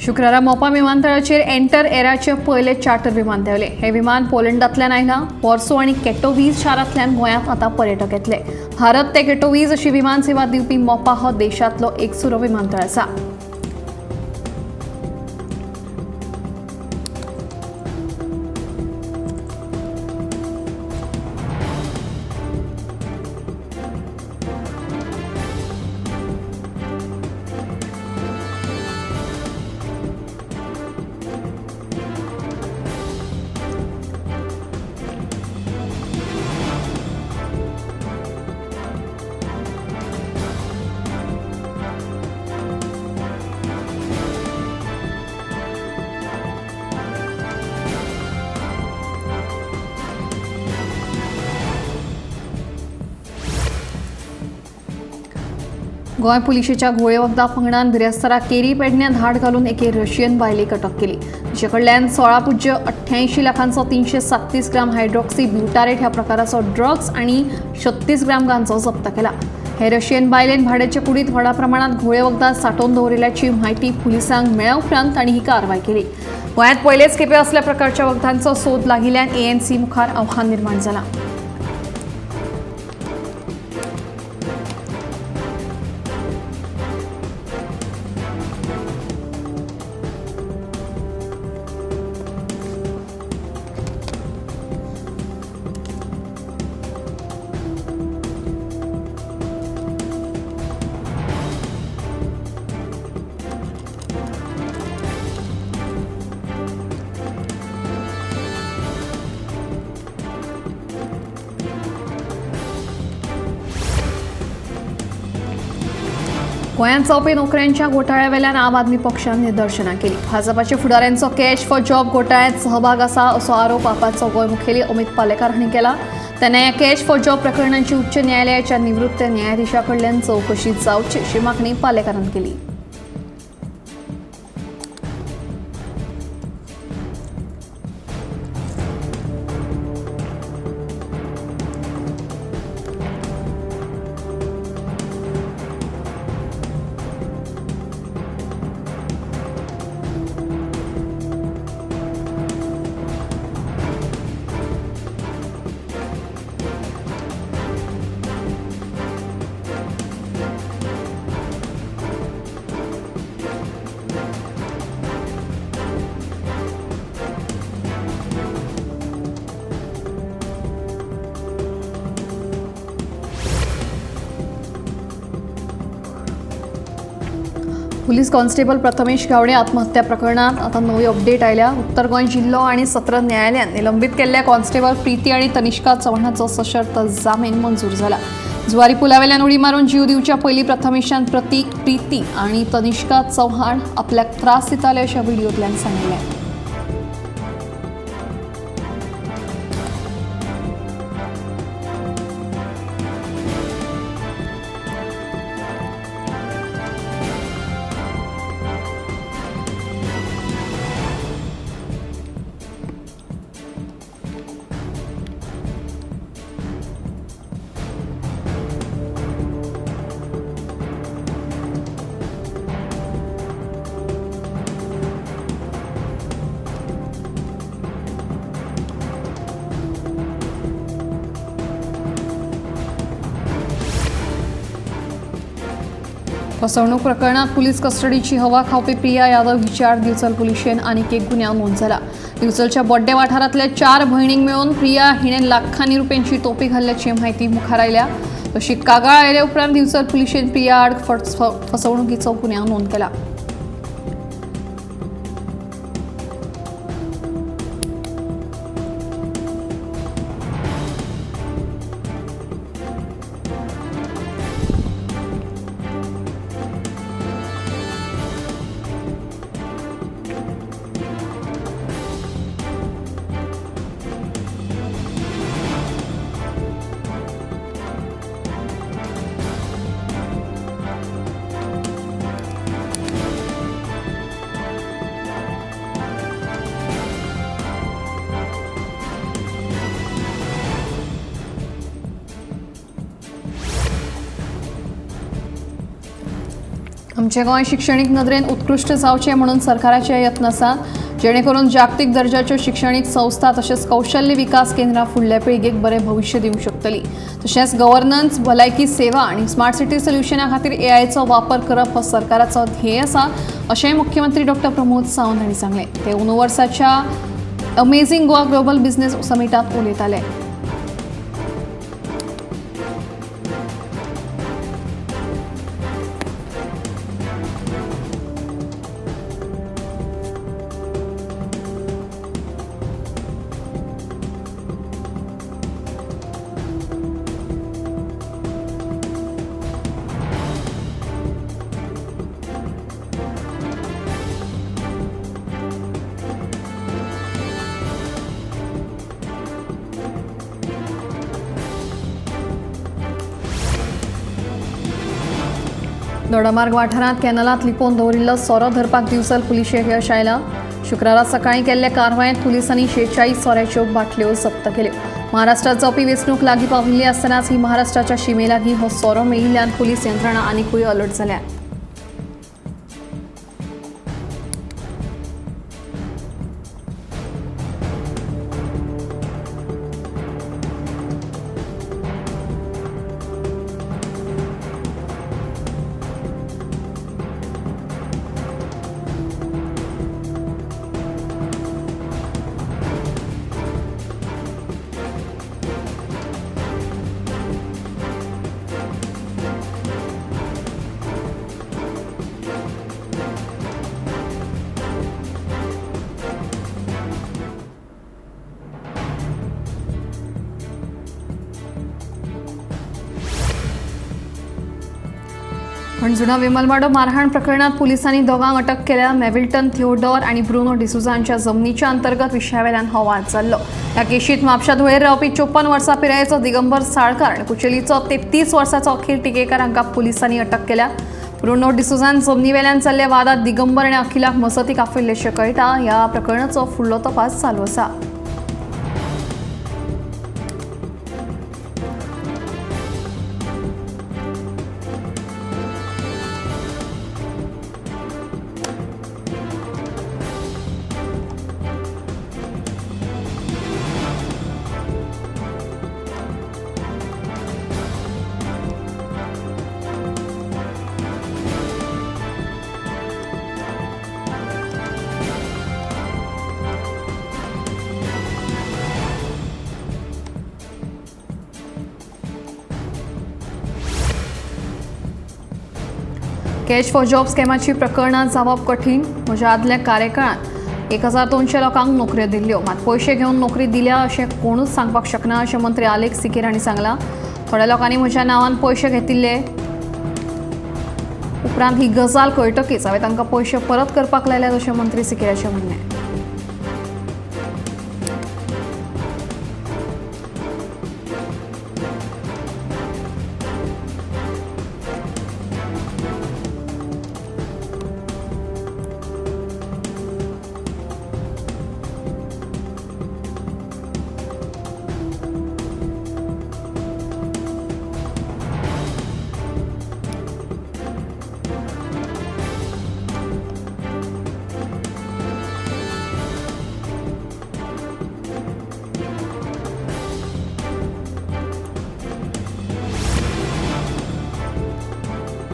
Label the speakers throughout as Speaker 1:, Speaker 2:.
Speaker 1: शुक्रारा मोपा विमानतळाचेर एंटर एराचे पयले चार्टर विमान देंवले। हे विमान पोलंडांतल्यान आयला। वॉर्सो आनी कॅटोवीज शारांतल्यान गोंयांत आतां पर्यटक येतले। भारत ते कॅटोवीज अशी विमान सेवा दिवपी मोपा हो देशांतलो एकसुरो विमानतळ आसा। गोंय पुलिशेच्या घोळे वखदा पंगडान बिरेस्तारा केरी पेडण्यां धाड घालून एके रशियन बायलेक अटक केली। तिचे कडल्यान 16.88 लाखांचो 337 ग्राम हायड्रॉक्सी ब्युटारेट ह्या प्रकाराचो ड्रग्स आणि 36 ग्राम गांजो जप्त केला। हे रशियन बायलेन भाड्याच्या कुडीत व्हडा प्रमाणात घोळे वखदा सांठोवन दवरिल्ल्याची म्हायती पुलिसांक मेळ्ळ्या उपरांत तांणी ही कारवाय केली। गोंयांत पयलेच खेपे असल्या प्रकारच्या वखदांचो सोद लागिल्ल्यान ANC मुखार आव्हान निर्माण जालां। गोंयांत जावपी नोकऱ्यांच्या घोटाळ्यावेल्यान आम आदमी पक्षान निदर्शनां केली। भाजपाच्या फुडाऱ्यांचो कॅश फॉर जॉब घोटाळ्यांत सहभाग आसा असो आरोप आपाचो गोंय मुखेली अमित पालेकार हांणी केला। तेन्ना ह्या कॅश फॉर जॉब प्रकरणांची उच्च न्यायालयाच्या निवृत्त न्यायाधीशा कडल्यान चवकशी जावची अशी मागणी पालेकारान केली। पुलीस कॉन्स्टेबल प्रथमेश गावडे आत्महत्या प्रकरणात आता नवी अपडेट आयल्या। उत्तर गोंय जिल्हो आणि सत्र न्यायालयान निलंबित केल्ल्या कॉन्स्टेबल प्रीती आणि तनिष्का चव्हाणाचो सशर्त जामीन मंजूर झाला। जुवारी पुलावेल्यान उडी मारून जीव दिवच्या पयलीं प्रथमेशान प्रीती आणि तनिष्का चव्हाण आपल्याक त्रास दिताले अशा व्हिडिओतल्यान सांगिल्लें। फसवणूक प्रकरणात पोलीस कस्टडीची हवा खावपी प्रिया यादव हिच्यार दिवचल पुलिशेन आनीक एक गुन्यांव नोंद जाला। दिवचलच्या बोड्डे वाठारांतल्या 4 भयणींक मेळून प्रिया हिणें लाखांनी रुपयांची तोपी घाल्ल्याची म्हायती मुखार आयल्या। तशी कागाळ आयले उपरांत दिवचल पुलिशेन प्रिया आड फसवणुकीचो गुन्यांव नोंद केला। आमचे गोंय शिक्षणीक नदरेन उत्कृष्ट जावचें म्हणून सरकाराचे यत्न आसात जेणे करून जागतीक दर्जाच्यो शिक्षणीक संस्था तशेंच कौशल्य विकास केंद्रां फुडल्या पिळगेक बरें भविष्य दिवंक शकतली। तशेंच गव्हर्नन्स, भलायकी सेवा आनी स्मार्ट सिटी सोल्युशना खातीर एआयचो वापर करप हो सरकाराचो ध्येय आसा अशेंय मुख्यमंत्री डॉ. प्रमोद सावंत हांणी सांगलें। ते अंदू वर्साच्या अमेझिंग गोवा ग्लोबल बिझनेस समिटांत उलयताले। दोडामार्ग वाठारांत कॅनलांत लिपोवन दवरिल्लो सोरो धरपाक दिवचल पुलिशेक यश आयलां। शुक्रारा सकाळीं केल्ले कारवायेंत पुलिसांनी 46 सोऱ्याच्यो बाटल्यो जप्त केल्यो। महाराष्ट्रात जावपी वेंचणूक लागीं पाविल्ली आसतनाच ही महाराष्ट्राच्या शिमे लागीं हो सोरो मेळिल्ल्यान पुलीस यंत्रणा आनीकूय अलर्ट जाल्या। पणजुणा विमलवाडो मारहाण प्रकरणात पुलिसांनी दोगांक अटक केल्या। मेविल्टन थिओडोर आणि ब्रुनो डिसुझा हांच्या जमनीच्या अंतर्गत विशयावेल्यान हो वाद जाल्लो। ह्या केशींत म्हापशा धुळेर रावपी 54 वर्सां पिरायेचो दिगंबर साळकार आनी कुचेलीचो 33 वर्सांचो अखिल टिकेकार हांकां पुलिसांनी अटक केल्या। ब्रुनो डिसुझान जमनीवेल्यान जाल्ल्या वादात दिगंबर आनी अखिलाक मसतीक आफयल्लेशें कळटा। ह्या प्रकरणाचो फुडलो तपास चालू आसा। कॅच फॉर जॉब स्कॅमाची प्रकरणां जावप कठीण। म्हज्या आदल्या कार्यकाळात 1200 लोकांक नोकऱ्यो दिल्ल्यो, मात पयशे घेवन नोकरी दिल्या अशें कोणूच सांगपाक शकना अशें मंत्री आलेख सिकेर हांणी सांगलां। थोड्या लोकांनी म्हज्या नांवान पयशे घेतिल्ले, उपरांत ही गजाल कळटकीच हांवें तांकां पयशे परत करपाक लायल्यात अशें मंत्री सिकेराचें म्हणणें।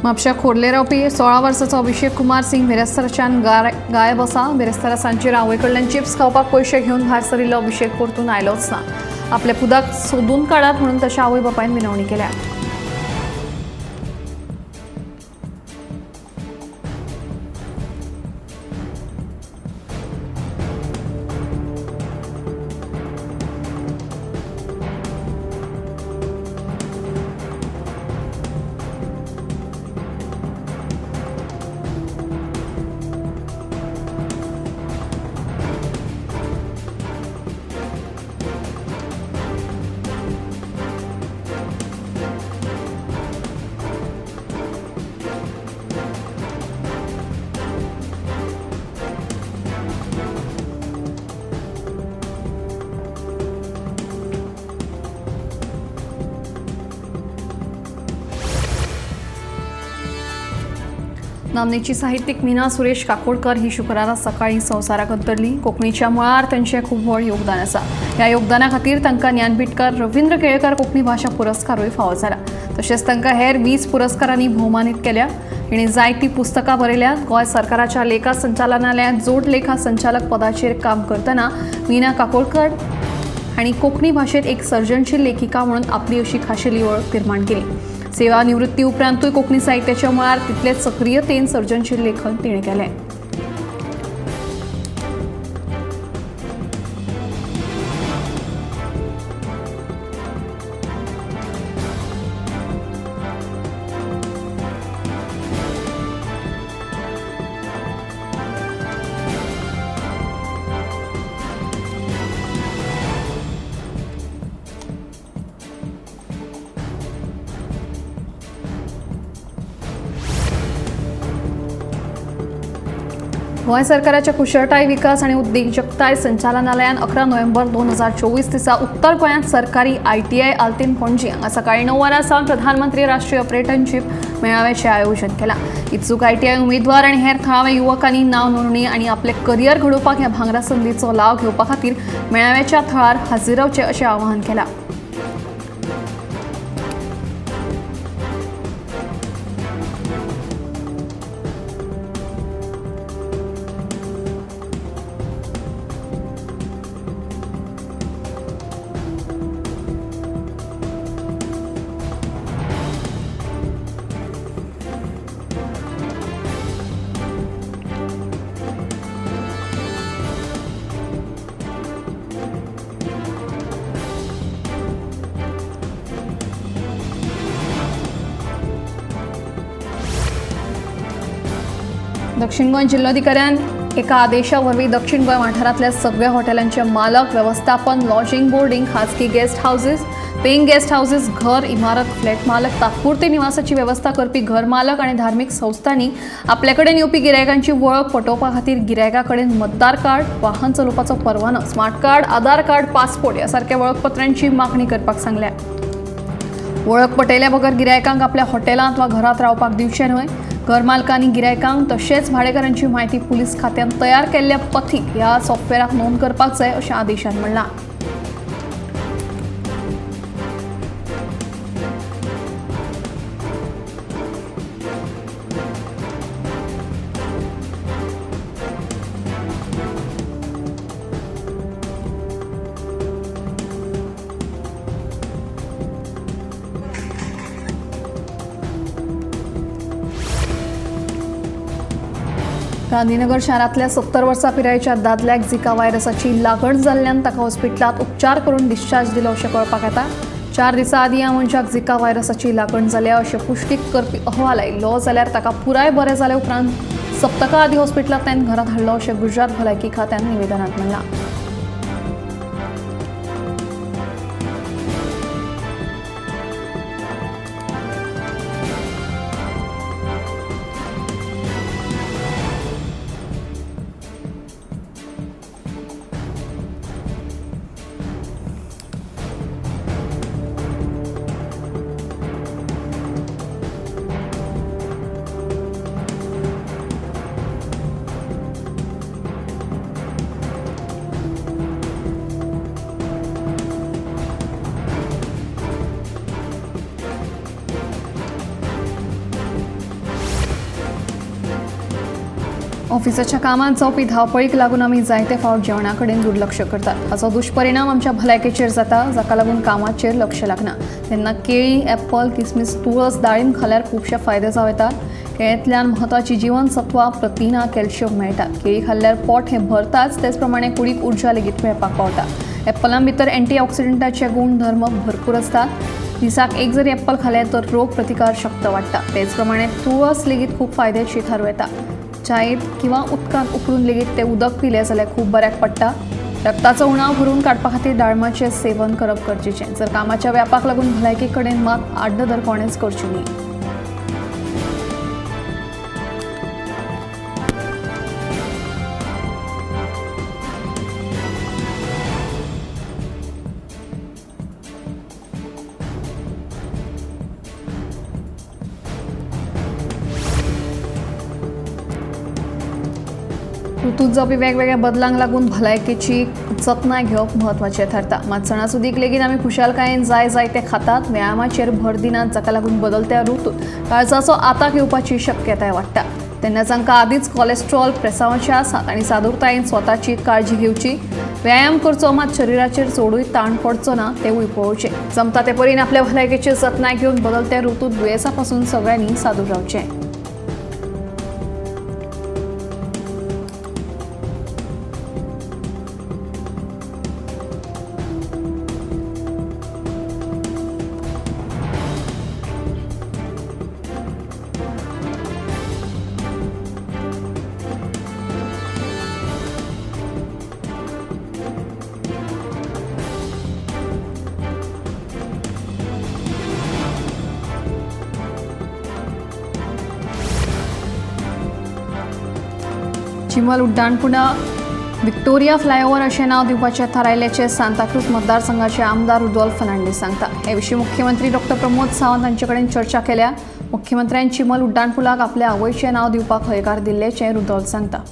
Speaker 1: म्हापशा खोर्ले रावपी 16 वर्साचो अभिषेक कुमार सिंग बिरेस्ताराच्यान गायब आसा। बिरेस्तारा सांजेर आवय कडल्यान चिप्स खावपाक पयशे घेवन भायर सरिल्लो अभिषेक परतून आयलोच ना। आपल्या पुताक सोदून काडात म्हणून ताच्या आवय बापायन विनवणी केल्या। नामनेची साहित्यिक मीना सुरेश काकोडकर ही शुक्रारा सकाळी संवसाराक अंतरली. कोंकणीच्या मुळार तांचें खूब व्हड योगदान आसा. ह्या योगदाना खातीर तांकां ज्ञानपीठकार रवींद्र केळकर कोंकणी भाशा पुरस्कारूय फावो जाला. तशेंच तांकां हेर 20 पुरस्कारांनी भोवमानीत केल्या. हिणें जायतीं पुस्तकां बरयल्यात. गोंय सरकाराच्या लेखा संचालनालयांत जोड लेखा संचालक पदाचेर काम करतना मीना काकोडकर हांणी कोंकणी भाशेंत एक सर्जनशील लेखिका म्हणून आपली अशी खाशेली वळख निर्माण केली. सेवा निवृत्ती उपरांतूय कोंकणी साहित्याच्या मुळार तितलेच सक्रियतेन सर्जनशील लेखन तिणें केलें. गोंय सरकाराच्या कुशळटाय विकास आनी उद्देजकताय संचालनालयान 11 नोव्हेंबर 2024 दिसा उत्तर गोंयांत सरकारी ITI आल्तीन पणजी हांगा सकाळी 9 वरां सावन प्रधानमंत्री राष्ट्रीय पर्यटनशीप मेळाव्याचें आयोजन केलां. इत्सूक ITI उमेदवार आनी हेर थळाव्या युवकांनी नांव नोंदणी आनी आपलें करियर घडोवपाक ह्या भांगरा संदीचो लाव घेवपा खातीर मेळाव्याच्या थळार हाजीर रावचें अशें आवाहन केलां. दक्षिण गोंय जिल्हाधिकाऱ्यान एका आदेशा वरवीं दक्षिण गोंय वाठारांतल्या सगळ्या हॉटेलांचे मालक, व्यवस्थापन, लॉजिंग, बोर्डिंग, खाजगी guest houses, paying guest houses, घर, इमारत, फ्लॅट मालक, तात्पुरते निवासाची वेवस्था करपी घर मालक आनी धार्मीक संस्थांनी आपले कडेन येवपी गिरायकांची वळख पटोवपा खातीर गिरायका कडेन मतदार कार्ड, वाहन चलोवपाचो परवानो, स्मार्ट कार्ड, आधार कार्ड, पासपोर्ट ह्या सारक्या वळखपत्रांची मागणी करपाक सांगल्या. वळख पटयल्या बगर गिरायकांक आपल्या हॉटेलांत वा घरांत रावपाक दिवचें न्हय. घर मालकांनी गिरायकांक तशेंच भाडेकारांची म्हायती पुलीस खात्यान तयार केल्ल्या पथीक ह्या सॉफ्टवेराक नोंद करपाक जाय अशें आदेशान म्हणलां. गांधीनगर शारांतल्या 70 वर्सां पिरायेच्या दादल्याक झिका व्हायरसाची लागण जाल्ल्यान ताका हॉस्पिटलांत उपचार करून डिस्चार्ज दिलो अशें कळपाक येता. 4 दिसां आदीं ह्या मनशाक झिका व्हायरसाची लागण जाल्या अशें पुष्टीक करपी अहवाल आयिल्लो जाल्यार ताका पुराय बरें जाले उपरांत सप्तका आदीं हॉस्पिटलांतल्यान घरांत हाडलो अशें गुजरात भलायकी खात्यान निवेदनांत म्हणलां. ऑफिसाच्या कामात जावपी धांवपळीक लागून आमी जायते फावट जेवणा कडेन दुर्लक्ष करतात. हाचो दुश्परिणाम आमच्या भलायकेचेर जाता, जाका लागून कामाचेर लक्ष लागना. तेन्ना केळी, ॲपल, किसमीस, तुळस, दाळींब खाल्यार खुबशे फायदे जावं येतात. केळ्यांतल्यान म्हत्वाची जीवनसत्वां, प्रथिनां, कॅल्शियम मेळटात. केळी खाल्ल्यार पोट हें भरताच, तेच प्रमाणे कुडीक उर्जा लेगीत मेळपाक पावता. ॲपलां भितर अँटीऑक्सिडंटाचे गुणधर्म भरपूर आसतात. दिसाक एक जरी ॲपल खालें तर रोग प्रतिकार शक्त वाडटा. तेच प्रमाणे तुळस लेगीत खूब फायदेशीर थारू येता. च्यायेंत किंवा उदकांत उकळून लेगीत तें उदक पिलें जाल्यार खूब बऱ्याक पडटा. रक्ताचो उणाव भरून काडपा खातीर दाळमाचें सेवन करप गरजेचें. जर कामाच्या व्यापाक लागून भलायके कडेन मात आड्डधर कोणेच करची न्ही. ऋतूत जावपी वेगवेगळ्या बदलांक लागून भलायकेची जतनाय घेवप म्हत्वाचें ठरता. मात सणासुदीक लेगीत आमी खुशालकायेन जाय ते खातात. व्यायामाचेर भर दिनात, जाका लागून बदलत्या ऋतूत काळजाचो आताक येवपाची शक्यताय वाडटा. तेन्नाच तांकां आदींच कोलेस्ट्रॉल, प्रेसावांचे आसात आनी सादूरतायेन स्वताची काळजी घेवची. व्यायाम करचो, मात शरिराचेर चडूय ताण पडचो ना तेवूय पळोवचें. जमता ते परीन आपल्या भलायकेची जतनाय घेवन बदलत्या ऋतूत दुयेंसां पासून सगळ्यांनी सादूर रावचें. चिमल उड्डाणपुला व्हिक्टोरिया फ्लायओव्हर अशें नांव दिवपाचें थारायिल्ल्याचें सांताक्रूज मतदारसंघाचे आमदार रुदोल्फ फर्नांडीस सांगता. हे विशीं मुख्यमंत्री डॉ. प्रमोद सावंत हांचे कडेन चर्चा केल्या. मुख्यमंत्र्यान चिमल उड्डाणपुलाक आपल्या आवयचें नांव दिवपाक हयकार दिल्ल्याचें रुदोल्फ सांगता.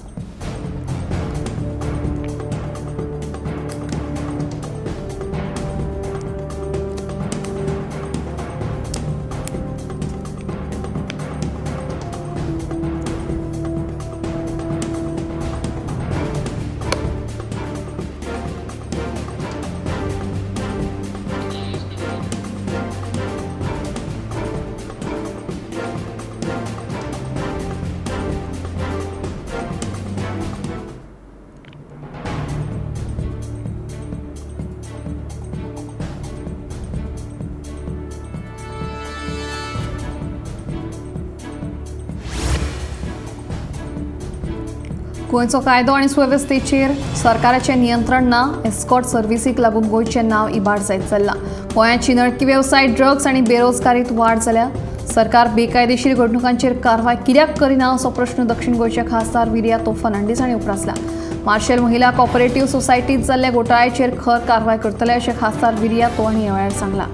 Speaker 1: गोंयचो कायदो आनी सुवेवस्थेचेर सरकाराचें नियंत्रण ना. एस्कॉर्ट सर्व्हिसीक लागून गोंयचें नांव इबाड जायत चल्लां. गोंयांत चिनळकी वेवसाय, ड्रग्स आनी बेरोजगारीत वाड जाल्या. सरकार बेकायदेशीर घडणुकांचेर कारवाय कित्याक करिना असो प्रश्न दक्षिण गोंयचे खासदार विर्या फर्नांडीस हांणी उपरासला. मार्शल महिला कॉपरेटिव्ह सोसायटींत जाल्ल्या घोटाळ्याचेर खर कारवाय करतले अशें खासदार विर्या हांणी ह्या वेळार सांगलां.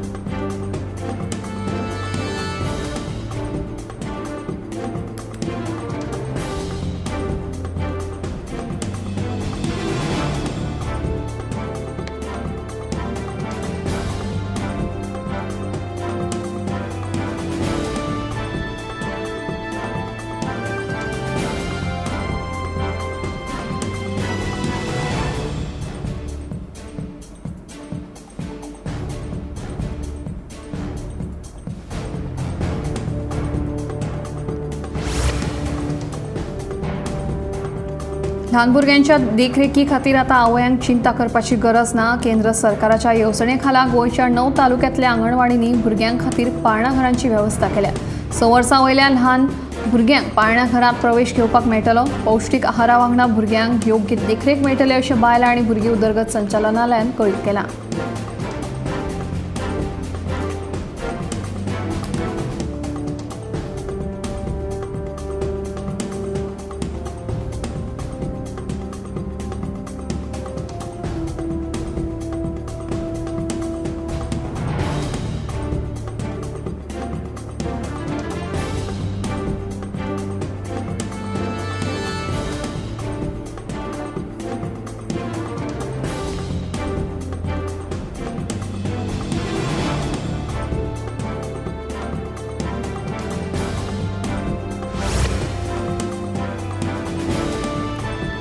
Speaker 1: ल्हान भुरग्यांच्या देखरेखी खातीर आतां आवयांक चिंता करपाची गरज ना. केंद्र सरकाराच्या येवजणे खाला गोंयच्या 9 तालुक्यांतल्या आंगणवाडींनी भुरग्यां खातीर पाळणा घरांची वेवस्था केल्या. 6 वर्सां वयल्या ल्हान भुरग्यांक पाळणा घरांत प्रवेश घेवपाक मेळटलो. पौश्टीक आहारा वांगडा भुरग्यांक योग्य देखरेख मेळटली अशें बायलां आनी भुरगीं उदरगत संचालनालयान कळीत केलां.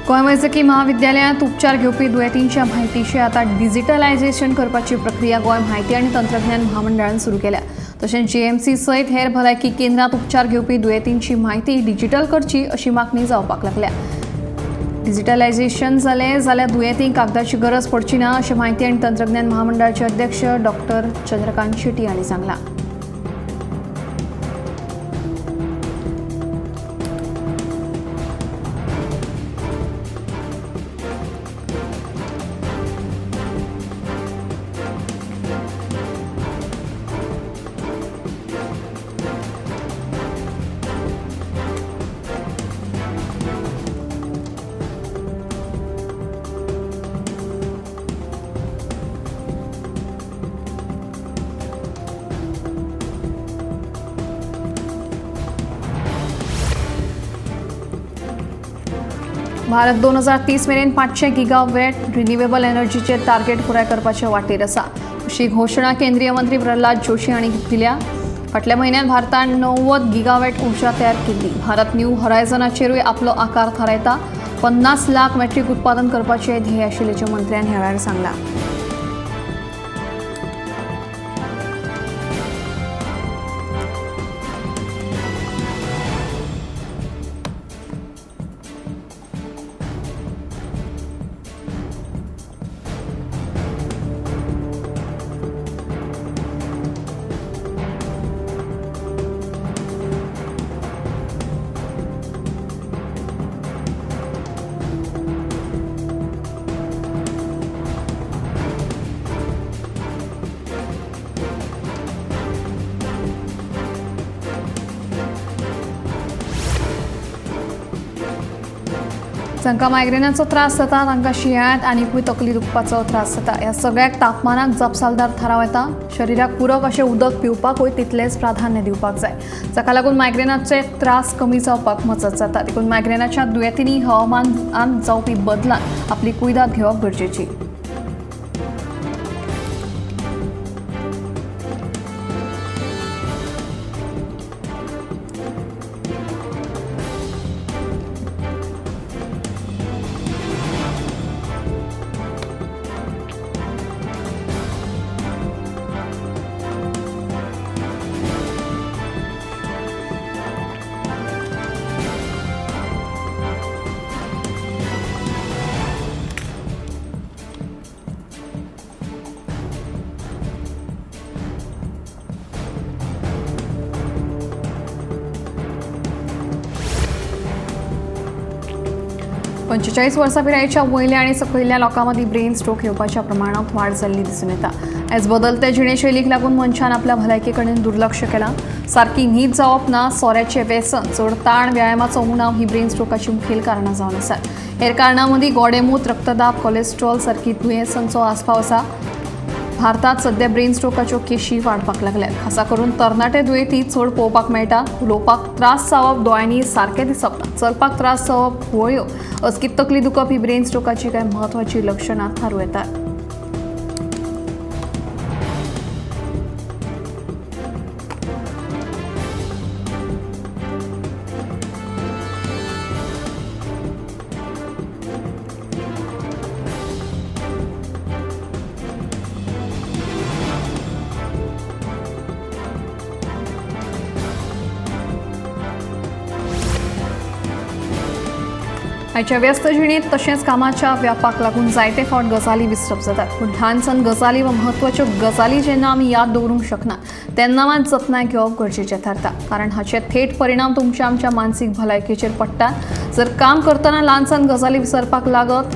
Speaker 1: गोंय वैजकी महाविद्यालयांत उपचार घेवपी दुयेंतींच्या म्हायतीचें आतां डिजिटलायझेशन करपाची प्रक्रिया गोंय म्हायती आनी तंत्रज्ञान महामंडळान सुरू केल्या. तशेंच जीएमसी सयत हेर भलायकी केंद्रांत उपचार घेवपी दुयेंतींची म्हायती डिजिटल करची अशी मागणी जावपाक लागल्या. डिजिटलायझेशन जालें जाल्यार दुयेंतींक कागदाची गरज पडची ना अशें म्हायती आनी तंत्रज्ञान महामंडळाचे अध्यक्ष डॉ. चंद्रकांत शेट्टी हांणी सांगलां. भारत 2030 मेरेन 500 गिगावॅट रिन्युएबल एनर्जीचे टार्गेट पुराय करपाचे वाटेर आसा अशी घोषणा केंद्रीय मंत्री प्रल्हाद जोशी हांणी दिल्या। फाटल्या म्हयन्यात भारतान 90 गिगावॅट उर्जा तयार केली। भारत न्यू हॉरायझनाचेरूय आपलो आकार थारायता। 50 लाख मॅट्रिक उत्पादन करपाचे ध्येय आशिल्ल्याचे मंत्र्यान ह्या वेळार सांगला। जांकां मायग्रेनाचो त्रास जाता तांकां शिंयाळ्यांत आनीकूय तकली दुखपाचो त्रास जाता। ह्या सगळ्याक तापमानाक जपसालदार थाराव येता। शरिराक पूरक अशें उदक पिवपाकूय तितलेंच प्राधान्य दिवपाक जाय, जाका लागून मायग्रेनाचे त्रास कमी जावपाक मजत जाता। देखून मायग्रेनाच्या दुयेंतींनी हवामानांत जावपी बदलांत आपली कुयदाद घेवप गरजेची। पंचेचाळीस वर्सां पिरायेच्या वयल्या आनी सकयल्या लोकांमदी ब्रेन स्ट्रोक येवपाच्या प्रमाणात वाड जाल्ली दिसून येता। आयज बदलते जिणेशैलीक लागून मनशान आपल्या भलायके कडेन दुर्लक्ष केलां। सारकी न्हीद जावप ना, सोऱ्याचें व्यसन, चड ताण, व्यायामाचो उणाव ही ब्रेन स्ट्रोकाची मुखेल कारणां जावन आसात। हेर कारणांमदी गोडेमूत, रक्तदाब, कोलेस्ट्रॉल सारकी दुयेंसांचो आस्पाव आसा। भारतात सध्या ब्रेन स्ट्रोकाच्यो केशी वाडपाक लागल्यात। खासा करून तरणाटे दुयेंती चड पळोवपाक मेळटा। उलोवपाक त्रास जावप, दोळ्यांनी सारकें दिसप ना, चलपाक त्रास जावप, घुंवळ्यो, अचकीत तकली दुखप ही ब्रेन स्ट्रोकाची कांय म्हत्वाची लक्षणां थारू येतात। आयच्या व्यस्त जिणेंत तशेंच कामाच्या व्यापाक लागून जायते फावट गजाली विसरप जातात। पूण ल्हान सन गजाली वा म्हत्वाच्यो गजाली जेन्ना आमी याद दवरूंक शकना तेन्ना मात जतनाय घेवप गरजेचें थारता, कारण हाचे थेट परिणाम तुमच्या आमच्या मानसीक भलायकेचेर पडटात। जर काम करतना ल्हान सन गजाली विसरपाक लागत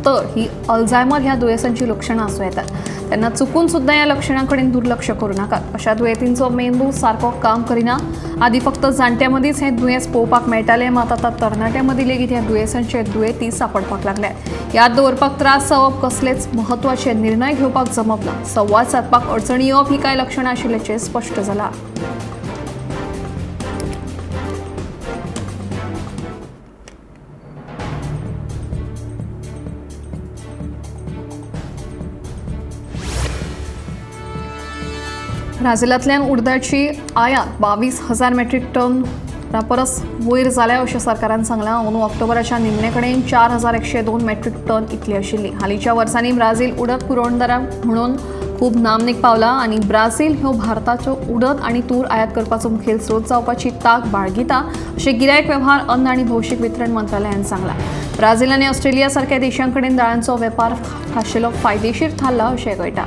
Speaker 1: तर ही अल्झायमर ह्या दुयेंसांची लक्षणां आसूं येतात। तेन्ना चुकून सुद्दां ह्या लक्षणां कडेन दुर्लक्ष करूं नाकात। अशा दुयेंतींचो मेंदू सारको काम करिना। आदी फक्त जाणट्यां हें दुयेंस पळोवपाक मेळटालें, मात आतां तरणाट्यां मदीं लेगीत ह्या दुयेंसांचे दुयेंती सांपडपाक लागल्यात। याद दवरपाक त्रास जावप, कसलेच म्हत्वाचे निर्णय घेवपाक जमप ना, संवाद सादपाक अडचणी येवप ही कांय लक्षणां आशिल्ल्याचें स्पश्ट जालां। ब्राझीलांतल्यान उडदाची आयात 22,000 मॅट्रिक टन परस वयर जाल्या अशें सरकारान सांगलां। अंदू ऑक्टोबराच्या निमणे कडेन 4,102 मॅट्रिक टन इतली आशिल्ली। हालींच्या वर्सांनी ब्राझील उडद पुरवणदार म्हणून खूब नामनेक पावला आनी ब्राझील ह्यो भारताच्यो उडद आनी तूर आयात करपाचो मुखेल स्रोत जावपाची तांक बाळगिता अशें गिरायक वेव्हार, अन्न आनी भौशीक वितरण मंत्रालयान सांगलां। ब्राझील आनी ऑस्ट्रेलिया सारक्या देशां कडेन दाळांचो वेपार खाशेलो फायदेशीर थारला अशें कळटा।